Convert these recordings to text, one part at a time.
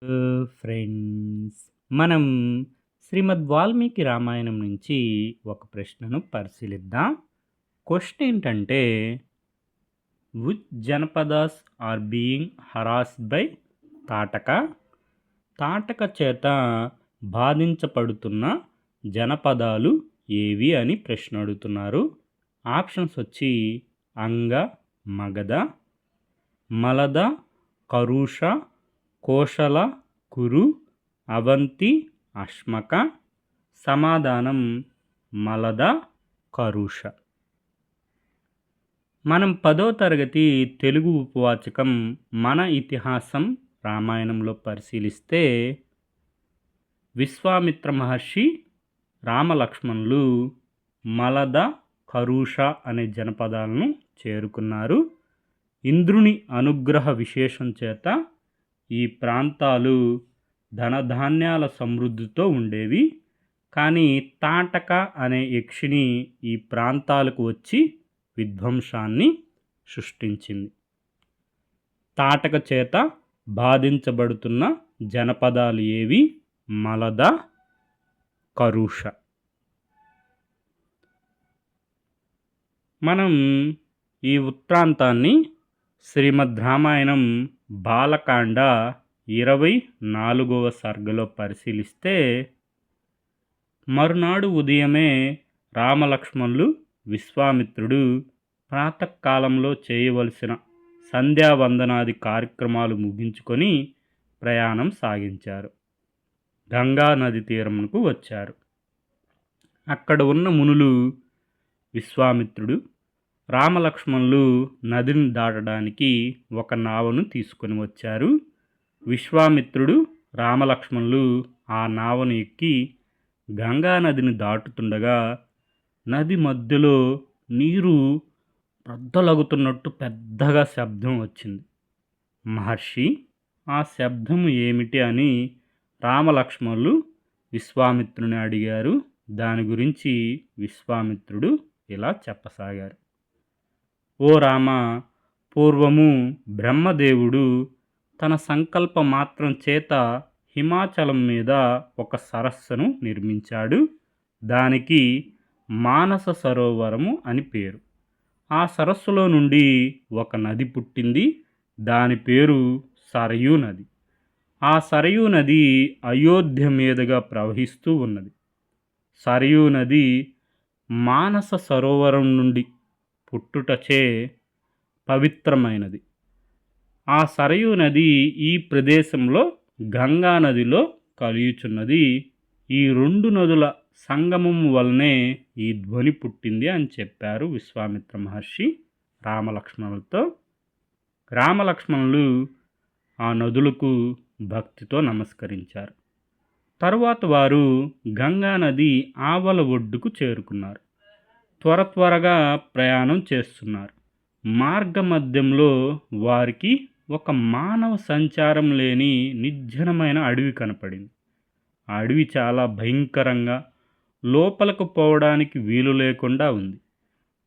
Friends, మనం శ్రీమద్ వాల్మీకి రామాయణం నుంచి ఒక ప్రశ్నను పరిశీలిద్దాం. క్వశ్చన్ ఏంటంటే, which janapadas are being harassed by Tataka? Tataka చేత బాధించబడుతున్న జనపదాలు ఏవి అని ప్రశ్న అడుగుతున్నారు. ఆప్షన్స్ వచ్చి అంగ, మగధ, మలద, కరుష, కోశల, కురు, అవంతి, అశ్మక. సమాధానం మలద, కరుష. మనం 10వ తరగతి తెలుగు ఉపవాచకం మన ఇతిహాసం రామాయణంలో పరిశీలిస్తే, విశ్వామిత్ర మహర్షి రామలక్ష్మణులు మలద, కరుష అనే జనపదాలను చేరుకున్నారు. ఇంద్రుని అనుగ్రహ విశేషం చేత ఈ ప్రాంతాలు ధనధాన్యాల సమృద్ధితో ఉండేవి. కానీ తాటక అనే యక్షిని ఈ ప్రాంతాలకు వచ్చి విధ్వంసాన్ని సృష్టించింది. తాటక చేత బాధించబడుతున్న జనపదాలు ఏవి? మలద, కరుష. మనం ఈ వృత్తాంతాన్ని శ్రీమద్ రామాయణం బాలకాండ 24వ సర్గలో పరిశీలిస్తే, మరునాడు ఉదయమే రామలక్ష్మణులు విశ్వామిత్రుడు ప్రాతకాలంలో చేయవలసిన సంధ్యావందనాది కార్యక్రమాలు ముగించుకొని ప్రయాణం సాగించారు. గంగా నది తీరమునకు వచ్చారు. అక్కడ ఉన్న మునులు విశ్వామిత్రుడు, రామలక్ష్మణులు నదిని దాటడానికి ఒక నావను తీసుకొని వచ్చారు. విశ్వామిత్రుడు, రామలక్ష్మణులు ఆ నావను ఎక్కి గంగా నదిని దాటుతుండగా నది మధ్యలో నీరు రొద్దలగుతున్నట్టు పెద్దగా శబ్దం వచ్చింది. మహర్షి, ఆ శబ్దము ఏమిటి అని రామలక్ష్మణులు విశ్వామిత్రుని అడిగారు. దాని గురించి విశ్వామిత్రుడు ఇలా చెప్పసాగారు. ఓ రామ, పూర్వము బ్రహ్మదేవుడు తన సంకల్ప మాత్రం చేత హిమాచలం మీద ఒక సరస్సును నిర్మించాడు. దానికి మానస సరోవరము అని పేరు. ఆ సరస్సులో నుండి ఒక నది పుట్టింది. దాని పేరు సరయూ నది. ఆ సరయూ నది అయోధ్య మీదుగా ప్రవహిస్తూ ఉన్నది. సరయూ నది మానస సరోవరం నుండి పుట్టుటచే పవిత్రమైనది. ఆ సరయూ నది ఈ ప్రదేశంలో గంగా నదిలో కలియుచున్నది. ఈ రెండు నదుల సంగమం వలనే ఈ ధ్వని పుట్టింది అని చెప్పారు విశ్వామిత్ర మహర్షి రామలక్ష్మణులతో. రామలక్ష్మణులు ఆ నదులకు భక్తితో నమస్కరించారు. తరువాత వారు గంగా నది ఆవల ఒడ్డుకు చేరుకున్నారు. త్వరగా ప్రయాణం చేస్తున్నారు. మార్గమధ్యంలో వారికి ఒక మానవ సంచారం లేని నిర్జనమైన అడవి కనపడింది. ఆ అడవి చాలా భయంకరంగా, లోపలకు పోవడానికి వీలు లేకుండా ఉంది.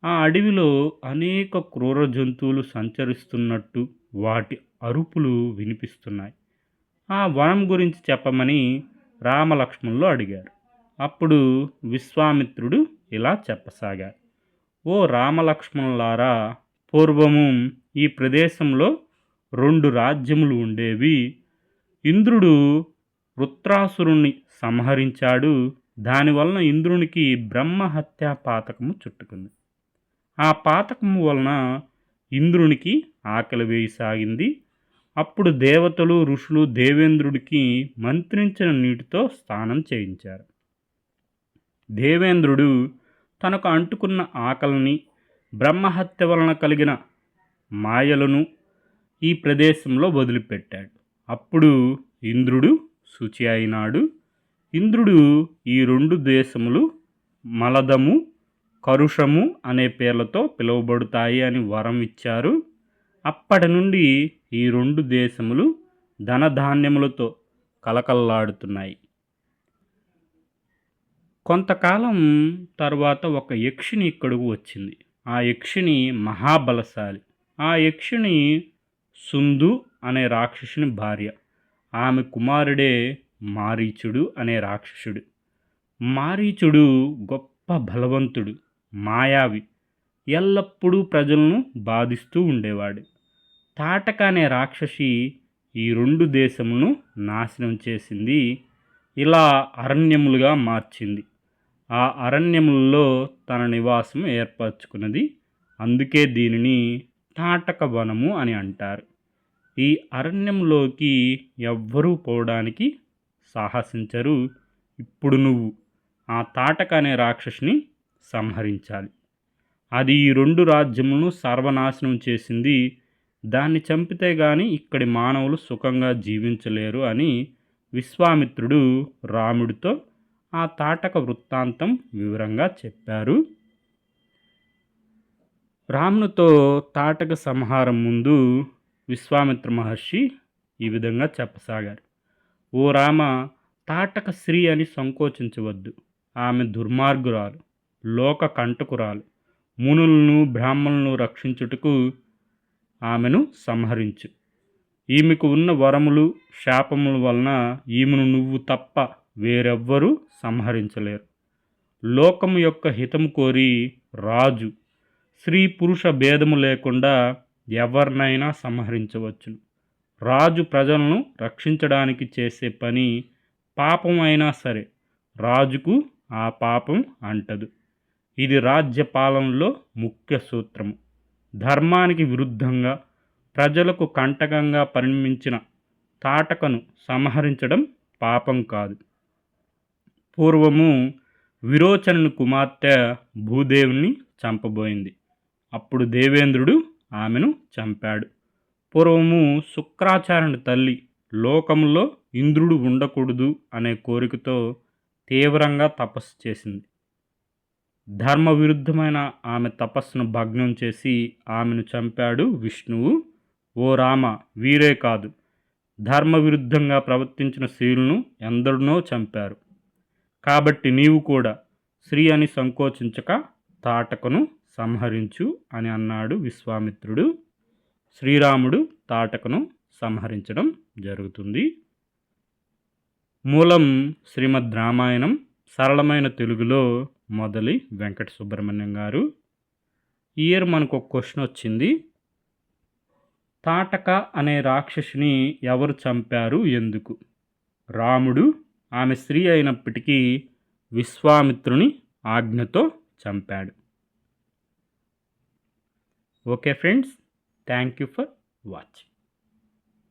ఆ అడవిలో అనేక క్రూర జంతువులు సంచరిస్తున్నట్టు వాటి అరుపులు వినిపిస్తున్నాయి. ఆ వనం గురించి చెప్పమని రామలక్ష్మణులు అడిగారు. అప్పుడు విశ్వామిత్రుడు ఇలా చెప్పసాగారు. ఓ రామలక్ష్మణులారా, పూర్వము ఈ ప్రదేశంలో 2 రాజ్యములు ఉండేవి. ఇంద్రుడు వృత్రాసురుణ్ణి సంహరించాడు. దానివలన ఇంద్రునికి బ్రహ్మహత్యా పాతకము చుట్టుకుంది. ఆ పాతకము వలన ఇంద్రునికి ఆకలి వేయసాగింది. అప్పుడు దేవతలు, ఋషులు దేవేంద్రుడికి మంత్రించిన నీటితో స్నానం చేయించారు. దేవేంద్రుడు తనకు అంటుకున్న ఆకలిని, బ్రహ్మహత్య వలన కలిగిన మాయలను ఈ ప్రదేశంలో వదిలిపెట్టాడు. అప్పుడు ఇంద్రుడు శుచి అయినాడు. ఇంద్రుడు ఈ 2 దేశములు మలదము, కరుషము అనే పేర్లతో పిలువబడతాయి అని వరం ఇచ్చారు. అప్పటి నుండి ఈ 2 దేశములు ధనధాన్యములతో కలకల్లాడుతున్నాయి. కొంతకాలం తర్వాత ఒక యక్షిని ఇక్కడకు వచ్చింది. ఆ యక్షిని మహాబలశాలి. ఆ యక్షిని సుందు అనే రాక్షసుని భార్య. ఆమె కుమారుడే మారీచుడు అనే రాక్షసుడు. మారీచుడు గొప్ప బలవంతుడు, మాయావి, ఎల్లప్పుడూ ప్రజలను బాధిస్తూ ఉండేవాడు. తాటక అనే రాక్షసి ఈ 2 దేశములను నాశనం చేసింది. ఇలా అరణ్యములుగా మార్చింది. ఆ అరణ్యములలో తన నివాసం ఏర్పరచుకున్నది. అందుకే దీనిని తాటక వనము అని అంటారు. ఈ అరణ్యంలోకి ఎవ్వరూ పోవడానికి సాహసించరు. ఇప్పుడు నువ్వు ఆ తాటక అనే రాక్షసిని సంహరించాలి. అది ఈ 2 రాజ్యములను సర్వనాశనం చేసింది. దాన్ని చంపితే గాని ఇక్కడి మానవులు సుఖంగా జీవించలేరు అని విశ్వామిత్రుడు రాముడితో ఆ తాటక వృత్తాంతం వివరంగా చెప్పారు. రామునితో తాటక సంహారం ముందు విశ్వామిత్ర మహర్షి ఈ విధంగా చెప్పసాగారు. ఓ రామ, తాటక స్త్రీ అని సంకోచించవద్దు. ఆమె దుర్మార్గురాలు, లోక కంటకురాలు. మునులను బ్రాహ్మణులను రక్షించుటకు ఆమెను సంహరించు. ఈమెకు ఉన్న వరములు శాపముల వలన ఈమెను నువ్వు తప్ప వేరెవ్వరూ సంహరించలేరు. లోకము యొక్క హితము కోరి రాజు స్త్రీ పురుష భేదము లేకుండా ఎవరినైనా సంహరించవచ్చును. రాజు ప్రజలను రక్షించడానికి చేసే పని పాపం అయినా సరే రాజుకు ఆ పాపం అంటదు. ఇది రాజ్య పాలనలో ముఖ్య సూత్రము. ధర్మానికి విరుద్ధంగా ప్రజలకు కంటకంగా పరిణమించిన తాటకను సంహరించడం పాపం కాదు. పూర్వము విరోచనుని కుమార్తె భూదేవుని చంపబోయింది. అప్పుడు దేవేంద్రుడు ఆమెను చంపాడు. పూర్వము శుక్రాచార్యుని తల్లి లోకంలో ఇంద్రుడు ఉండకూడదు అనే కోరికతో తీవ్రంగా తపస్సు చేసింది. ధర్మ విరుద్ధమైన ఆమె తపస్సును భగ్నం చేసి ఆమెను చంపాడు విష్ణువు. ఓ రామ, వీరే కాదు, ధర్మ విరుద్ధంగా ప్రవర్తించిన స్త్రీలను ఎందరినో చంపారు. కాబట్టి నీవు కూడా స్త్రీ అని సంకోచించక తాటకను సంహరించు అని అన్నాడు విశ్వామిత్రుడు. శ్రీరాముడు తాటకను సంహరించడం జరుగుతుంది. మూలం శ్రీమద్ రామాయణం, సరళమైన తెలుగులో మొదలి వెంకట సుబ్రహ్మణ్యం గారు. ఈ ఇయర్ మనకు ఒక క్వశ్చన్ వచ్చింది. తాటక అనే రాక్షసిని ఎవరు చంపారు, ఎందుకు? రాముడు ఆమె స్త్రీ అయినప్పటికీ విశ్వామిత్రుని ఆజ్ఞతో చంపాడు. Okay friends, thank you for watching.